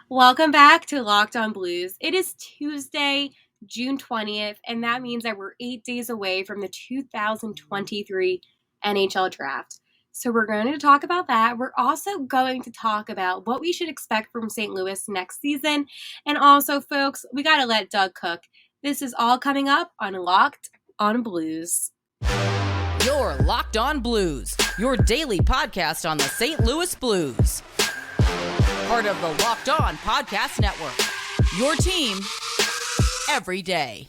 Welcome back to Locked On Blues. It is Tuesday, June 20th, and that means that we're 8 days away from the 2023 NHL draft. So we're going to talk about that. We're also going to talk about what we should expect from St. Louis next season. And also, folks, we got to let Doug cook. This is all coming up on Locked On Blues. You're Locked On Blues, your daily podcast on the St. Louis Blues. Part of the Locked On Podcast Network, your team every day.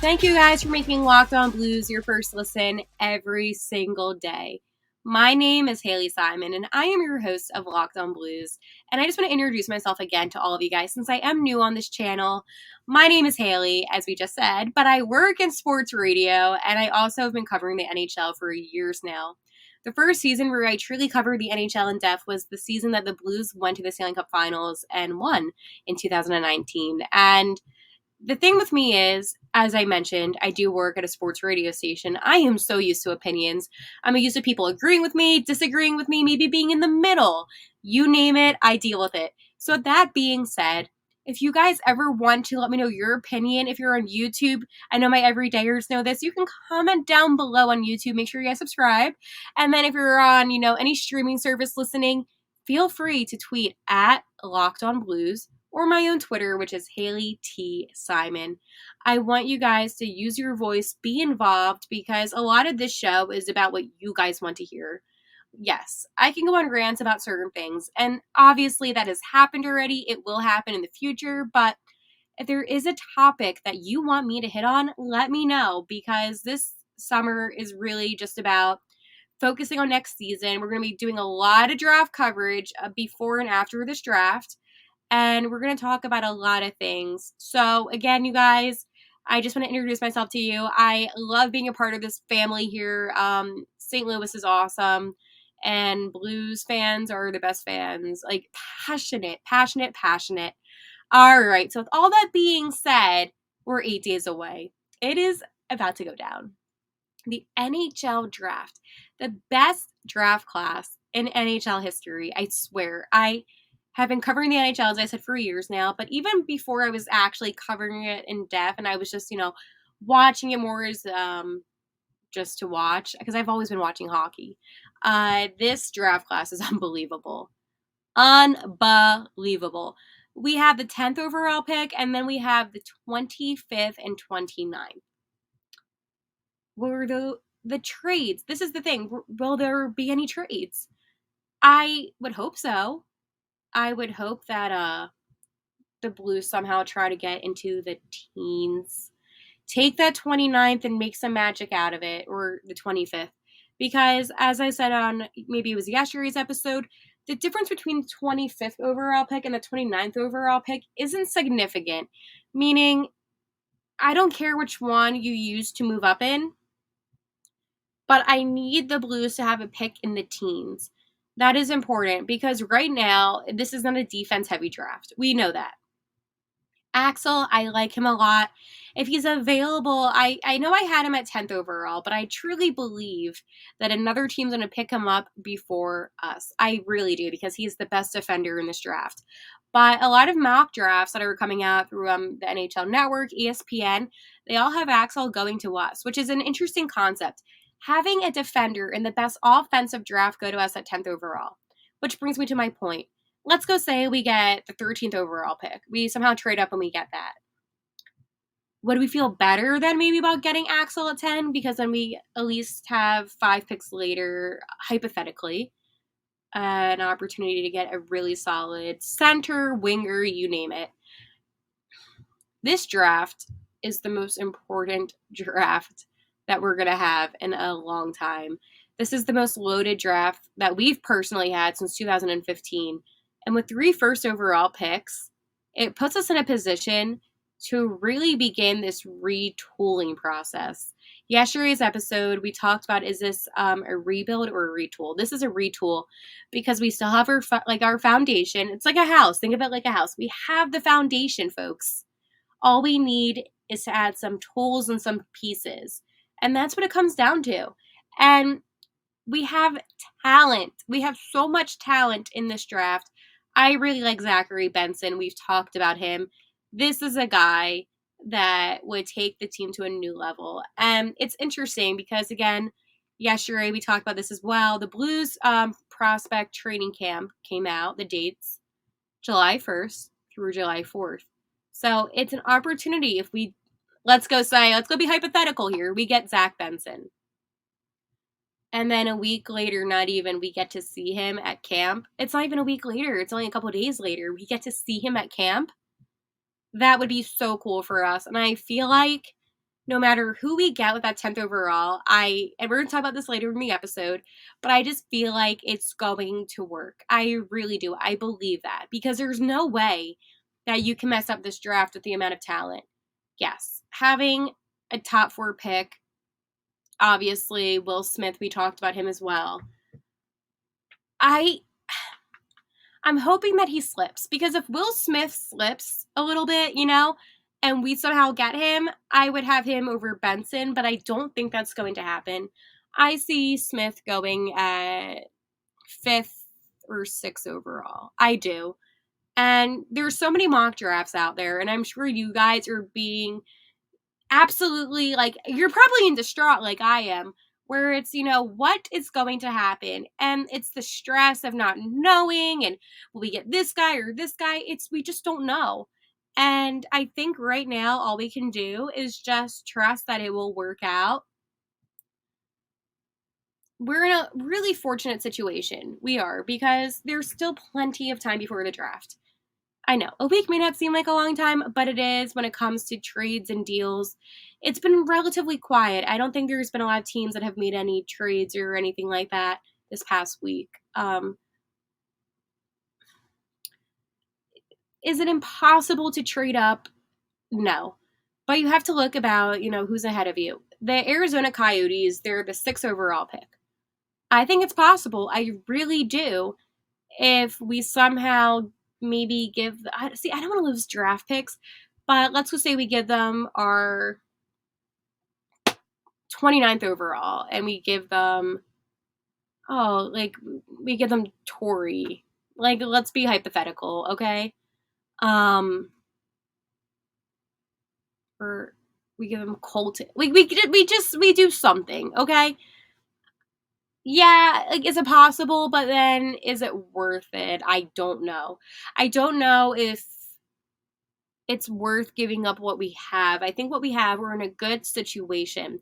Thank you guys for making Locked On Blues your first listen every single day. My name is Haley Simon, and I am your host of Locked On Blues. And I just want to introduce myself again to all of you guys since I am new on this channel. My name is Haley, as we just said, but I work in sports radio, and I also have been covering the NHL for years now. The first season where I truly covered the NHL in depth was the season that the Blues went to the Stanley Cup Finals and won in 2019. And the thing with me is, as I mentioned, I do work at a sports radio station. I am so used to opinions. I'm used to people agreeing with me, disagreeing with me, maybe being in the middle. You name it, I deal with it. So that being said, if you guys ever want to let me know your opinion, if you're on YouTube, I know my everydayers know this, you can comment down below on YouTube. Make sure you guys subscribe. And then if you're on, any streaming service listening, feel free to tweet at Locked On Blues or my own Twitter, which is Haley T. Simon. I want you guys to use your voice, be involved, because a lot of this show is about what you guys want to hear. Yes, I can go on rants about certain things, and obviously that has happened already. It will happen in the future, but if there is a topic that you want me to hit on, let me know, because this summer is really just about focusing on next season. We're going to be doing a lot of draft coverage before and after this draft. And we're going to talk about a lot of things. So again, you guys, I just want to introduce myself to you. I love being a part of this family here. St. Louis is awesome. And Blues fans are the best fans. Like passionate. All right. So with all that being said, we're 8 days away. It is about to go down. The NHL draft. The best draft class in NHL history. I swear. I have been covering the NHL, as I said, for years now, but even before I was actually covering it in depth, and I was just, watching it more as just to watch, because I've always been watching hockey. This draft class is unbelievable. Unbelievable. We have the 10th overall pick, and then we have the 25th and 29th. What were the trades? This is the thing. Will there be any trades? I would hope so. I would hope that the Blues somehow try to get into the teens. Take that 29th and make some magic out of it, or the 25th. Because, as I said on, maybe it was yesterday's episode, the difference between the 25th overall pick and the 29th overall pick isn't significant. Meaning, I don't care which one you use to move up in, but I need the Blues to have a pick in the teens. That is important because right now, this is not a defense-heavy draft. We know that. Axel, I like him a lot. If he's available, I know I had him at 10th overall, but I truly believe that another team's going to pick him up before us. I really do, because he's the best defender in this draft. But a lot of mock drafts that are coming out through the NHL Network, ESPN, they all have Axel going to us, which is an interesting concept. Having a defender in the best offensive draft go to us at 10th overall. Which brings me to my point. Let's go say we get the 13th overall pick. We somehow trade up and we get that. Would we feel better than maybe about getting Axel at 10? Because then we at least have 5 picks later, hypothetically, an opportunity to get a really solid center, winger, you name it. This draft is the most important draft that we're going to have in a long time. This is the most loaded draft that we've personally had since 2015. And with 3 first overall picks, it puts us in a position to really begin this retooling process. Yesterday's episode, we talked about, is this a rebuild or a retool? This is a retool because we still have our foundation. It's like a house. Think of it like a house. We have the foundation, folks. All we need is to add some tools and some pieces. And that's what it comes down to. And we have talent. We have so much talent in this draft. I really like Zachary Benson. We've talked about him. This is a guy that would take the team to a new level. And it's interesting because, again, yesterday we talked about this as well. The Blues prospect training camp came out, the dates, July 1st through July 4th. So it's an opportunity if we, let's go be hypothetical here. We get Zach Benson. And then a week later, not even, we get to see him at camp. It's not even a week later. It's only a couple days later. We get to see him at camp. That would be so cool for us. And I feel like no matter who we get with that 10th overall, and we're going to talk about this later in the episode, but I just feel like it's going to work. I really do. I believe that because there's no way that you can mess up this draft with the amount of talent. Yes, having a top 4 pick, obviously, Will Smith, we talked about him as well. I'm hoping that he slips because if Will Smith slips a little bit, and we somehow get him, I would have him over Benson, but I don't think that's going to happen. I see Smith going at 5th or 6th overall. I do. And there's so many mock drafts out there, and I'm sure you guys are being absolutely, like, you're probably in distraught like I am, where it's, what is going to happen? And it's the stress of not knowing, and will we get this guy or this guy? We just don't know. And I think right now, all we can do is just trust that it will work out. We're in a really fortunate situation. We are, because there's still plenty of time before the draft. I know, a week may not seem like a long time, but it is when it comes to trades and deals. It's been relatively quiet. I don't think there's been a lot of teams that have made any trades or anything like that this past week. Is it impossible to trade up? No. But you have to look about, who's ahead of you. The Arizona Coyotes, they're the 6th overall pick. I think it's possible. I really do. If we somehow maybe I don't want to lose draft picks, but let's just say we give them our 29th overall and we give them, we give them Torrey. Like, let's be hypothetical, okay? Or we give them Colton. We do something, okay? Yeah, like, is it possible? But then, is it worth it? I don't know. I don't know if it's worth giving up what we have. I think what we have, we're in a good situation.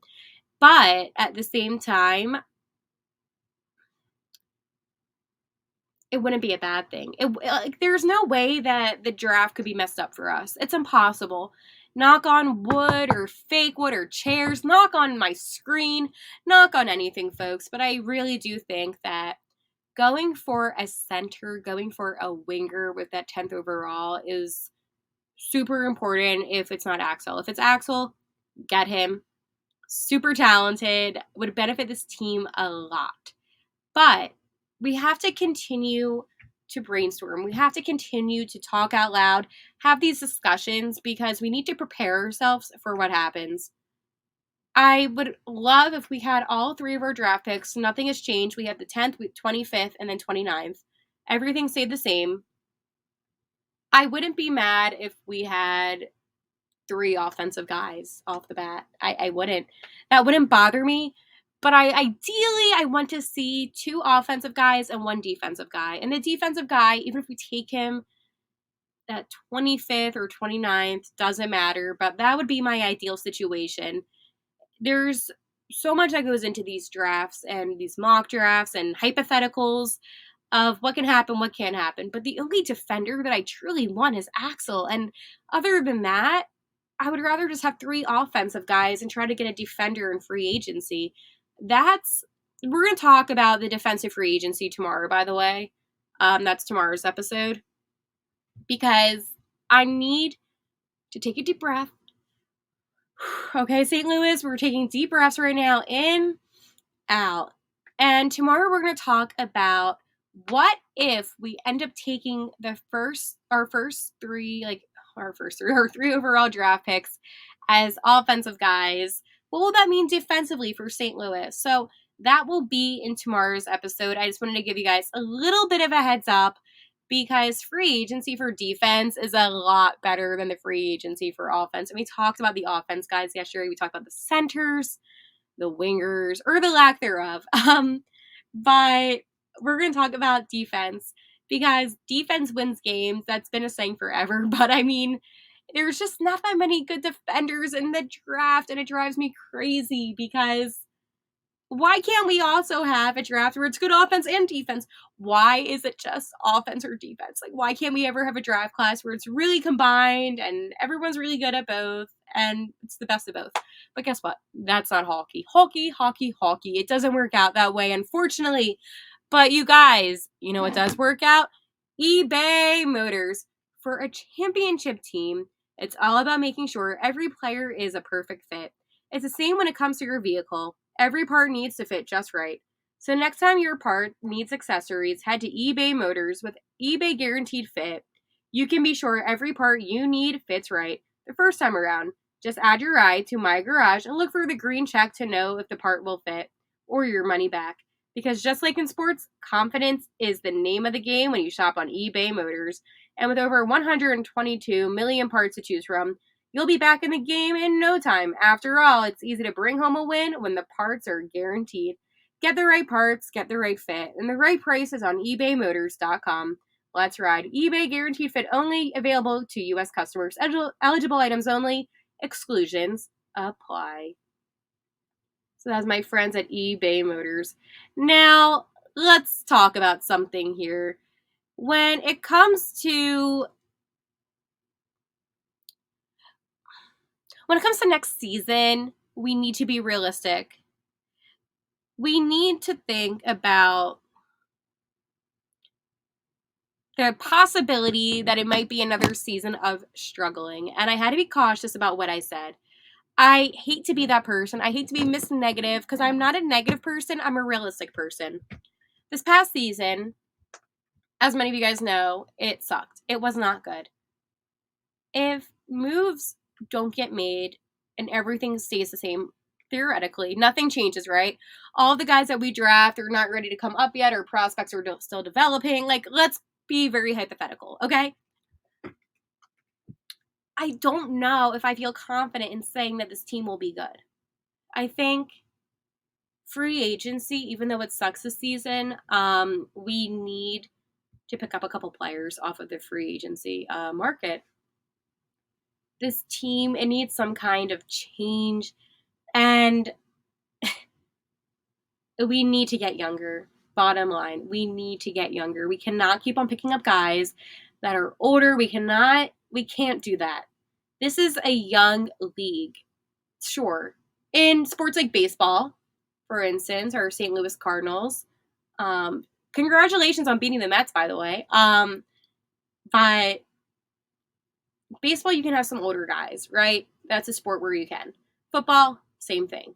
But at the same time, it wouldn't be a bad thing. There's no way that the draft could be messed up for us. It's impossible. Knock on wood or fake wood or chairs. Knock on my screen. Knock on anything, folks. But I really do think that going for a center, going for a winger with that 10th overall is super important if it's not Axel. If it's Axel, get him. Super talented. Would benefit this team a lot. But we have to continue to brainstorm. We have to continue to talk out loud, have these discussions, because we need to prepare ourselves for what happens. I would love if we had all 3 of our draft picks. Nothing has changed. We have the 10th, 25th, and then 29th. Everything stayed the same. I wouldn't be mad if we had 3 offensive guys off the bat. I wouldn't. That wouldn't bother me. But I want to see 2 offensive guys and 1 defensive guy. And the defensive guy, even if we take him at 25th or 29th, doesn't matter. But that would be my ideal situation. There's so much that goes into these drafts and these mock drafts and hypotheticals of what can happen, what can't happen. But the only defender that I truly want is Axel. And other than that, I would rather just have 3 offensive guys and try to get a defender in free agency. We're going to talk about the defensive free agency tomorrow, by the way. That's tomorrow's episode. Because I need to take a deep breath. Okay, St. Louis, we're taking deep breaths right now. In, out. And tomorrow we're going to talk about what if we end up taking our 3 overall draft picks as offensive guys. What will that mean defensively for St. Louis? So that will be in tomorrow's episode. I just wanted to give you guys a little bit of a heads up because free agency for defense is a lot better than the free agency for offense. And we talked about the offense, guys, yesterday. We talked about the centers, the wingers, or the lack thereof. But we're going to talk about defense because defense wins games. That's been a saying forever. But I mean, there's just not that many good defenders in the draft, and it drives me crazy because why can't we also have a draft where it's good offense and defense? Why is it just offense or defense? Like, why can't we ever have a draft class where it's really combined and everyone's really good at both and it's the best of both? But guess what? That's not hockey. Hockey. It doesn't work out that way, unfortunately. But you guys, you know what does work out? eBay Motors. For a championship team, it's all about making sure every player is a perfect fit. It's the same when it comes to your vehicle. Every part needs to fit just right. So next time your part needs accessories, head to eBay Motors with eBay Guaranteed Fit. You can be sure every part you need fits right the first time around. Just add your ride to My Garage and look for the green check to know if the part will fit or your money back. Because just like in sports, confidence is the name of the game when you shop on eBay Motors. And with over 122 million parts to choose from, you'll be back in the game in no time. After all, it's easy to bring home a win when the parts are guaranteed. Get the right parts, get the right fit, and the right prices on ebaymotors.com. Let's ride. eBay Guaranteed Fit only, available to U.S. customers. Eligible items only. Exclusions apply. So that's my friends at eBay Motors. Now, let's talk about something here. When it comes to next season, we need to be realistic. We need to think about the possibility that it might be another season of struggling. And I had to be cautious about what I said. I hate to be that person. I hate to be Miss Negative because I'm not a negative person. I'm a realistic person. This past season, as many of you guys know, it sucked. It was not good. If moves don't get made and everything stays the same, theoretically, nothing changes, right? All the guys that we draft are not ready to come up yet, or prospects are still developing. Like, let's be very hypothetical, okay? I don't know if I feel confident in saying that this team will be good. I think free agency, even though it sucks this season, we need to pick up a couple players off of the free agency market. This team, it needs some kind of change, and we need to get younger. Bottom line, we need to get younger. We cannot keep on picking up guys that are older. We can't do that. This is a young league. Sure. In sports like baseball, for instance, or St. Louis Cardinals, congratulations on beating the Mets, by the way. But baseball, you can have some older guys, right? That's a sport where you can. Football, same thing.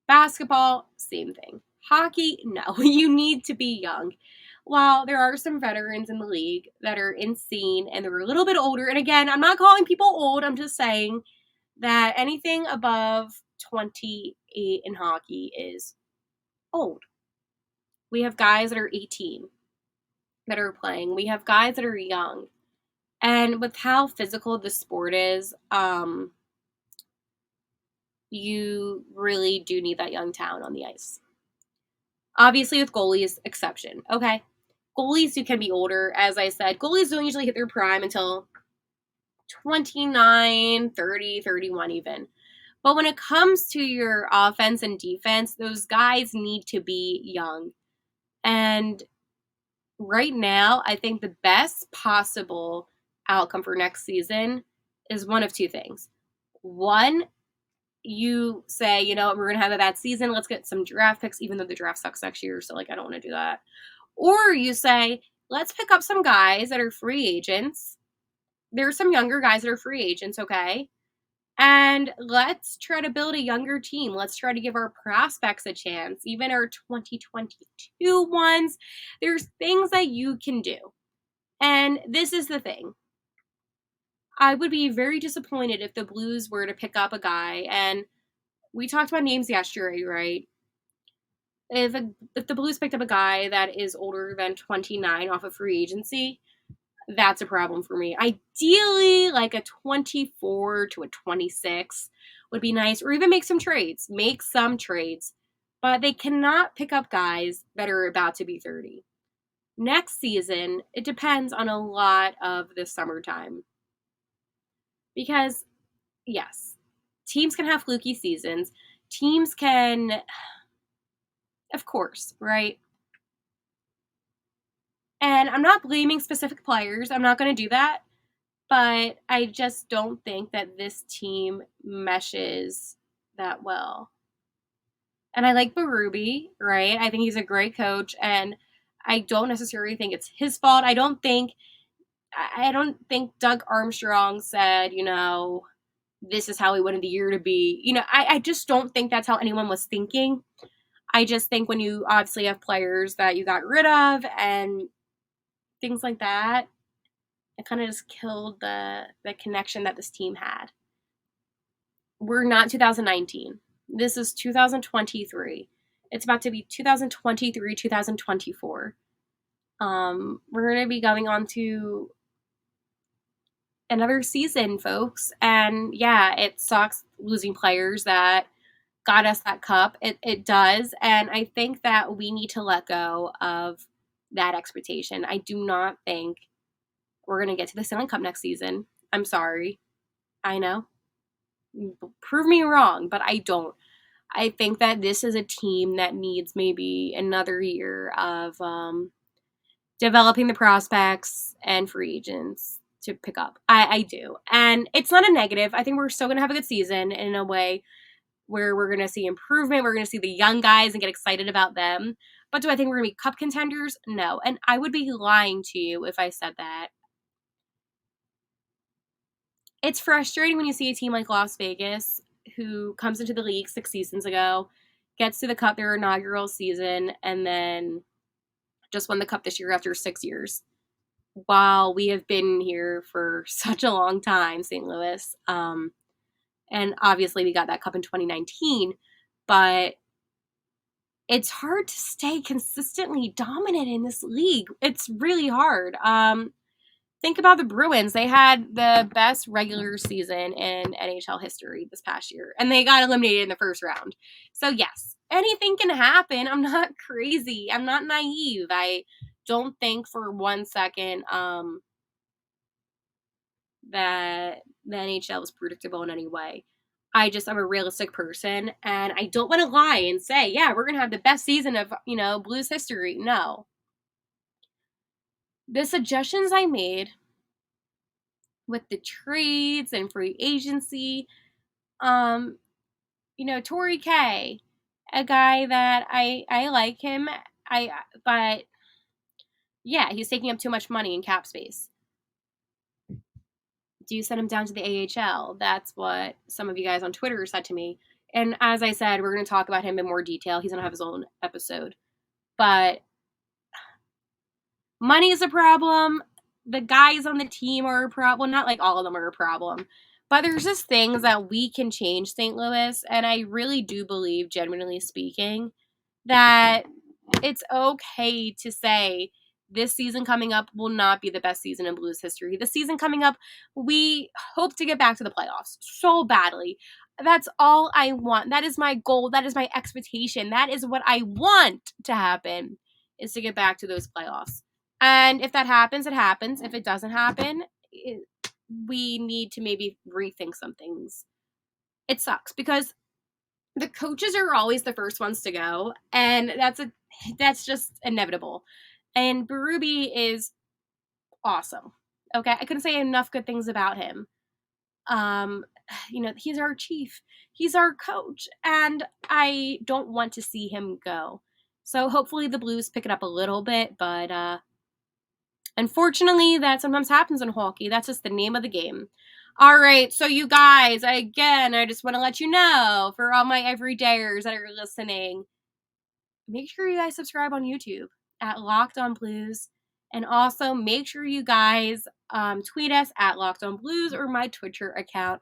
Basketball, same thing. Hockey, no. You need to be young. While there are some veterans in the league that are insane and they're a little bit older, and again, I'm not calling people old, I'm just saying that anything above 28 in hockey is old. We have guys that are 18 that are playing. We have guys that are young. And with how physical the sport is, you really do need that young talent on the ice. Obviously, with goalies, exception. Okay. Goalies who can be older, as I said, goalies don't usually hit their prime until 29, 30, 31 even. But when it comes to your offense and defense, those guys need to be young. And right now, I think the best possible outcome for next season is one of two things. One, you say, you know what, we're going to have a bad season. Let's get some draft picks, even though the draft sucks next year. So, I don't want to do that. Or you say, let's pick up some guys that are free agents. There's some younger guys that are free agents, okay? And let's try to build a younger team. Let's try to give our prospects a chance, even our 2022 ones. There's things that you can do. And this is the thing. I would be very disappointed if the Blues were to pick up a guy and We talked about names yesterday, right? If the Blues picked up a guy that is older than 29 off of free agency, that's a problem for me. Ideally, like a 24 to a 26 would be nice, or even make some trades. Make some trades. But they cannot pick up guys that are about to be 30. Next season, it depends on a lot of the summertime. Because, yes, teams can have fluky seasons. Teams can, of course, right? And I'm not blaming specific players. I'm not going to do that. But I just don't think that this team meshes that well. And I like Berube, right? I think he's a great coach, and I don't necessarily think it's his fault. I don't think Doug Armstrong said, this is how we wanted the year to be. I just don't think that's how anyone was thinking. I just think when you obviously have players that you got rid of and things like that, it kind of just killed the connection that this team had. We're not 2019. This is 2023. It's about to be 2023, 2024. We're going to be going on to another season, folks. And yeah, it sucks losing players that got us that cup. It does. And I think that we need to let go of that expectation. I do not think we're going to get to the Stanley Cup next season. I'm sorry. I know. Prove me wrong, but I don't. I think that this is a team that needs maybe another year of developing the prospects and free agents to pick up. I do. And it's not a negative. I think we're still going to have a good season in a way where we're going to see improvement. We're going to see the young guys and get excited about them. But do I think we're going to be cup contenders? No. And I would be lying to you if I said that. It's frustrating when you see a team like Las Vegas, who comes into the league 6 seasons ago, gets to the cup their inaugural season, and then just won the cup this year after 6 years. While we have been here for such a long time, St. Louis. And obviously we got that cup in 2019, but it's hard to stay consistently dominant in this league. It's really hard. Think about the Bruins. They had the best regular season in NHL history this past year, and they got eliminated in the first round. So yes, anything can happen. I'm not crazy. I'm not naive. I don't think for 1 second that the NHL is predictable in any way. I'm a realistic person, and I don't want to lie and say, yeah, we're going to have the best season of, Blues history. No. The suggestions I made with the trades and free agency, Torrey K, a guy that I like him, but yeah, he's taking up too much money in cap space. Do you send him down to the AHL? That's what some of you guys on Twitter said to me. And as I said, we're going to talk about him in more detail. He's going to have his own episode. But money is a problem. The guys on the team are a problem. Well, not like all of them are a problem. But there's just things that we can change St. Louis. And I really do believe, genuinely speaking, that it's okay to say this season coming up will not be the best season in Blues history. The season coming up, we hope to get back to the playoffs so badly. That's all I want. That is my goal. That is my expectation. That is what I want to happen, is to get back to those playoffs. And if that happens, it happens. If it doesn't happen, we need to maybe rethink some things. It sucks because the coaches are always the first ones to go, and that's just inevitable. And Berube is awesome. Okay, I couldn't say enough good things about him. He's our chief. He's our coach, and I don't want to see him go. So hopefully the Blues pick it up a little bit, but unfortunately that sometimes happens in hockey. That's just the name of the game. All right, so you guys, again, I just want to let you know, for all my everydayers that are listening, make sure you guys subscribe on YouTube at Locked On Blues. And also make sure you guys tweet us at Locked On Blues or my Twitter account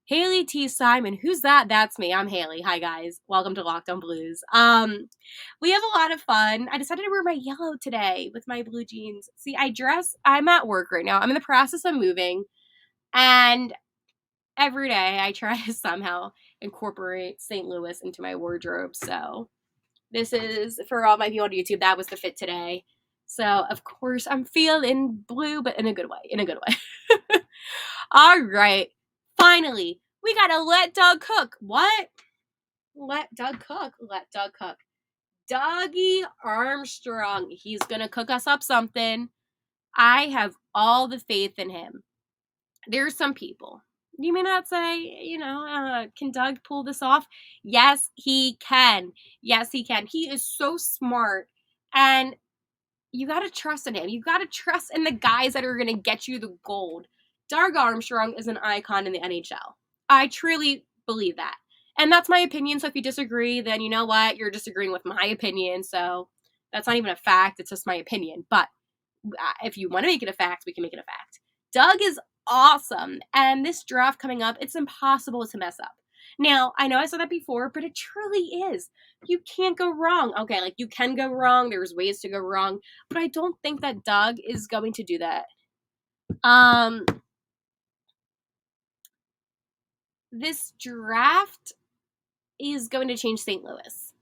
Haley T. Simon. Who's that? That's me. I'm Haley. Hi, guys. Welcome to Locked On Blues. We have a lot of fun. I decided to wear my yellow today with my blue jeans. See, I'm at work right now. I'm in the process of moving, and every day I try to somehow incorporate St. Louis into my wardrobe. So this is for all my people on YouTube. That was the fit today. So of course I'm feeling blue, but in a good way. In a good way. All right. Finally, we gotta let Doug cook. What? Let Doug cook. Let Doug cook. Dougie Armstrong. He's gonna cook us up something. I have all the faith in him. There's some people. You may not say, can Doug pull this off? Yes, he can. Yes, he can. He is so smart. And you got to trust in him. You got to trust in the guys that are going to get you the gold. Doug Armstrong is an icon in the NHL. I truly believe that. And that's my opinion. So if you disagree, then you know what? You're disagreeing with my opinion. So that's not even a fact. It's just my opinion. But if you want to make it a fact, we can make it a fact. Doug is awesome. And this draft coming up, it's impossible to mess up. Now, I know I said that before, but it truly is. You can't go wrong. Okay, like you can go wrong. There's ways to go wrong. But I don't think that Doug is going to do that. This draft is going to change St. Louis.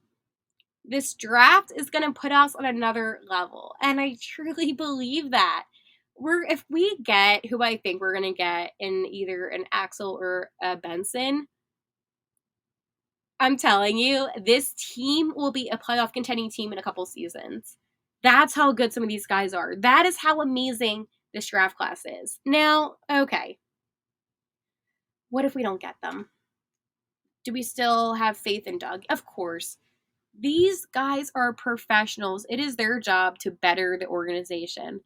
This draft is going to put us on another level. And I truly believe that. If we get who I think we're going to get in either an Axel or a Benson, I'm telling you, this team will be a playoff contending team in a couple seasons. That's how good some of these guys are. That is how amazing this draft class is. Now, okay. What if we don't get them? Do we still have faith in Doug? Of course. These guys are professionals. It is their job to better the organization.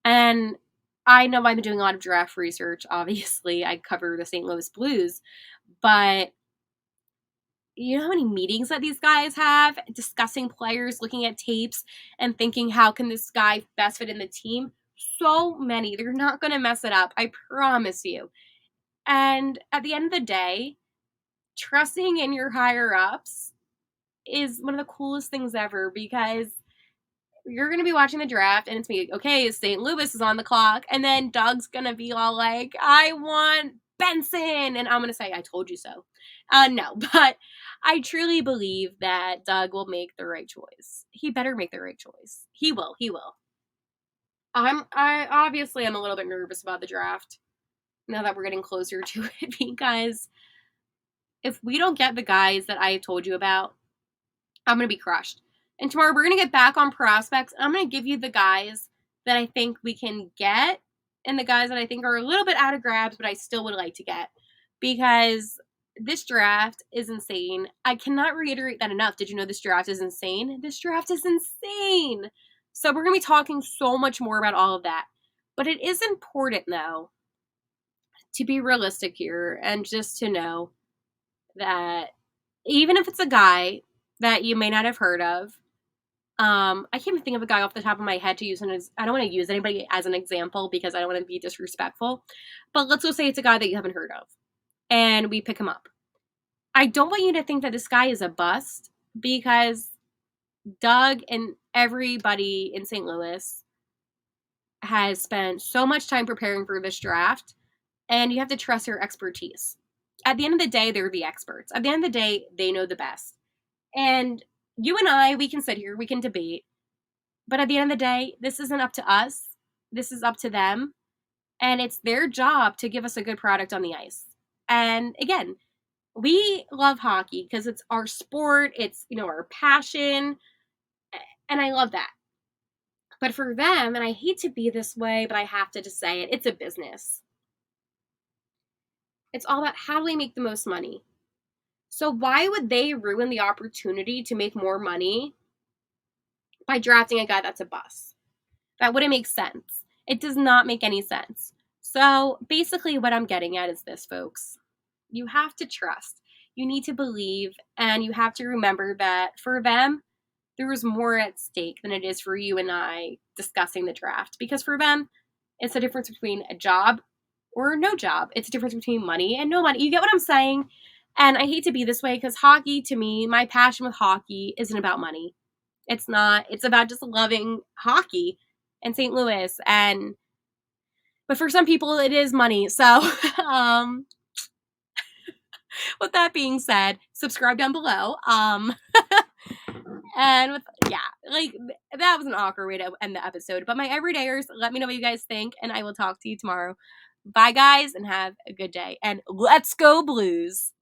And I know I've been doing a lot of draft research. Obviously, I cover the St. Louis Blues. But you know how many meetings that these guys have discussing players, looking at tapes, and thinking, how can this guy best fit in the team? So many. They're not going to mess it up. I promise you. And at the end of the day, trusting in your higher ups is one of the coolest things ever, because you're going to be watching the draft and it's me, okay, St. Louis is on the clock. And then Doug's going to be all like, I want Benson. And I'm going to say, I told you so. No, but I truly believe that Doug will make the right choice. He better make the right choice. He will. He will. I obviously am a little bit nervous about the draft now that we're getting closer to it, because if we don't get the guys that I told you about, I'm going to be crushed. And tomorrow we're going to get back on prospects. I'm going to give you the guys that I think we can get and the guys that I think are a little bit out of grabs, but I still would like to get, because this draft is insane. I cannot reiterate that enough. Did you know this draft is insane? This draft is insane. So we're going to be talking so much more about all of that. But it is important, though, to be realistic here and just to know that even if it's a guy that you may not have heard of, I can't even think of a guy off the top of my head to use. I don't want to use anybody as an example because I don't want to be disrespectful. But let's just say it's a guy that you haven't heard of, and we pick him up. I don't want you to think that this guy is a bust, because Doug and everybody in St. Louis has spent so much time preparing for this draft, and you have to trust their expertise. At the end of the day, they're the experts. At the end of the day, they know the best. And you and I, we can sit here, we can debate, but at the end of the day, this isn't up to us. This is up to them. And it's their job to give us a good product on the ice. And again, we love hockey because it's our sport. It's, our passion. And I love that. But for them, and I hate to be this way, but I have to just say it, it's a business. It's all about how do we make the most money. So why would they ruin the opportunity to make more money by drafting a guy that's a bust? That wouldn't make sense. It does not make any sense. So basically what I'm getting at is this, folks. You have to trust. You need to believe, and you have to remember that for them, there is more at stake than it is for you and I discussing the draft. Because for them, it's the difference between a job or no job. It's a difference between money and no money. You get what I'm saying? And I hate to be this way because hockey, to me, my passion with hockey isn't about money. It's not. It's about just loving hockey in St. Louis. But for some people, it is money. So, with that being said, subscribe down below. And that was an awkward way to end the episode. But my everydayers, let me know what you guys think, and I will talk to you tomorrow. Bye, guys, and have a good day. And let's go Blues.